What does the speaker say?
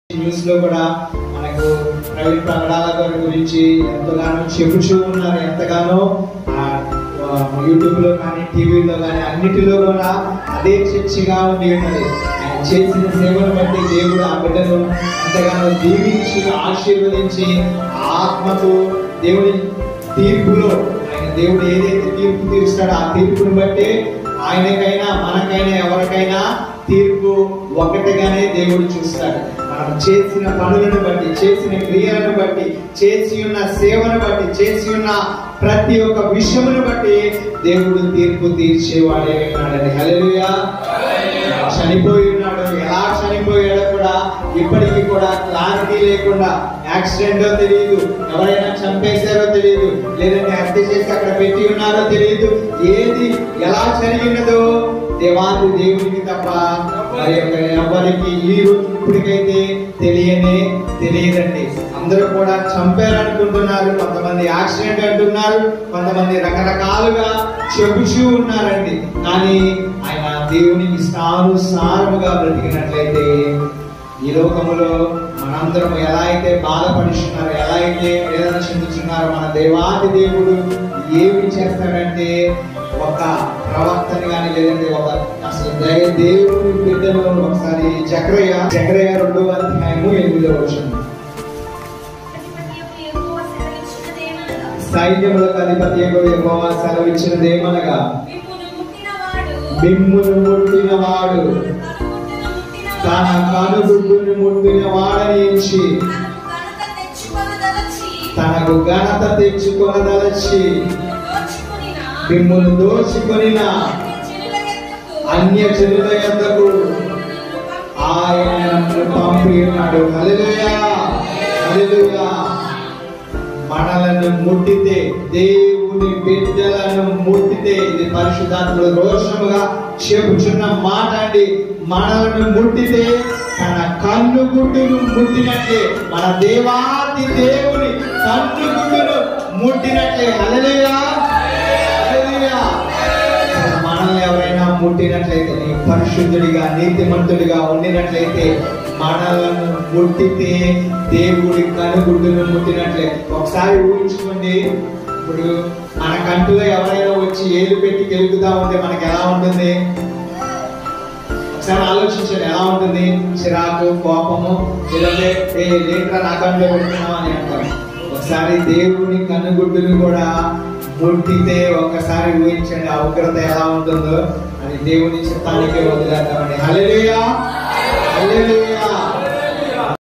News లో కూడా మనకు ప్రైవేట్ ప్రకటనల గారి గురించి ఎంతగానో చెబుతూ ఉన్నారు. ఎంతగానో యూట్యూబ్ లో కానీ టీవీలో కానీ అన్నిటిలో కూడా అదే చర్చగా ఉండి ఉన్నది. ఆయన చేసిన సేవను బట్టి దేవుడు ఆ బిడ్డను ఎంతగానో దీవించి ఆశీర్వదించి ఆత్మకు దేవుడి తీర్పులో ఆయన దేవుడు ఏదైతే తీర్పు తీరుస్తాడో ఆ తీర్పును బట్టి ఆయనకైనా మనకైనా ఎవరికైనా తీర్పు ఒకటిగానే దేవుడు చూస్తాడు. మనం చేసిన పనులను బట్టి, చేసిన క్రియలను బట్టి, చేసి ఉన్న సేవను బట్టి, చేసి ఉన్న ప్రతి ఒక్క విషయమును బట్టి దేవుడు తీర్పు తీర్చేవాడే ఉన్నాడని. హల్లెలూయా. చనిపోయి ఉన్నాడు, ఎలా చనిపోయాడో కూడా ఇప్పటికీ కూడా క్లారిటీ లేకుండా, యాక్సిడెంటో తెలియదు, ఎవరైనా చంపేశారో తెలియదు, లేదంటే హత్య చేసి అక్కడ పెట్టి ఉన్నారో తెలియదు. ఏది ఎలా జరిగినదో దేవాది దేవునికి తప్ప మరి ఎవరికి ఈ రోజు ఇప్పటికైతే తెలియదండి. అందరూ కూడా చంపారనుకుంటున్నారు, కొంతమంది యాక్సిడెంట్ అంటున్నారు, కొంతమంది రకరకాలుగా చెబుతూ ఉన్నారండి. కానీ ఆయన దేవునికి సారముగా బ్రతికినట్లయితే ఈ లోకములో మనందరం ఎలా అయితే బాధపడుచున్నారో, ఎలా అయితే వేదన చెందుతున్నారో, మన దేవాది దేవుడు ఏమి చేస్తాడంటే ఒక ప్రవర్తన కానీ, లేదంటే ఒక అసలు దేవుడి బిడ్డలో ఒకసారి జకర్యా 2వ అధ్యాయము 8వ వచనం. సైన్యములకు అధిపతి యెహోవా సెలవిచ్చినదేమనగా, మిమ్మును ముట్టినవాడు తన కనుగుడ్డును ముట్టిన వాడని ఎంచి తనకు ఘనత తెచ్చుకొనదలచి మిమ్మును దోచుకొనిన అన్యజనుల యొద్దకు ఆయన పంపి ఉన్నాడు. హల్లెలూయా, హల్లెలూయా. మనలను ముట్టితే, దేవుని బిడ్డలను ముట్టితే, ఇది పరిశుద్ధాత్మలో రోషముగా చెబుతున్న మాట అండి. మనలను ముట్టితే తన కన్నుగుడ్డును ముట్టినట్లే, మన దేవాది దేవుని కన్నుగుడ్డును ముట్టినట్లే. హల్లెలూయా, హల్లెలూయా. మనల్ని ఎవరైనా ముట్టినట్లయితే, పరిశుద్ధుడిగా నీతిమంతుడిగా ఉండినట్లయితే, మనలను ముట్టితే దేవుడి కనుగుడ్డును ముట్టినట్లే. ఒకసారి ఊహించుకోండి, ఇప్పుడు మన కంటిలో ఎవరైనా వచ్చి ఏలు పెట్టి గెలుగుతా ఉంటే మనకి ఎలా ఉంటుంది? ఒకసారి ఆలోచించండి, ఎలా ఉంటుంది? చిరాకు, కోపము, లేదంటే లేట్రా నా కంట్లో పెడుతున్నావు అని అంటారు. ఒకసారి దేవుని కనుగుడ్డును కూడా ముట్టితే ఒక్కసారి ఊహించండి ఆ ఉగ్రత ఎలా ఉంటుందో. అది దేవుని చిత్తానికి వదిలేద్దామండి. హల్లెలూయా, హల్లెలూయా.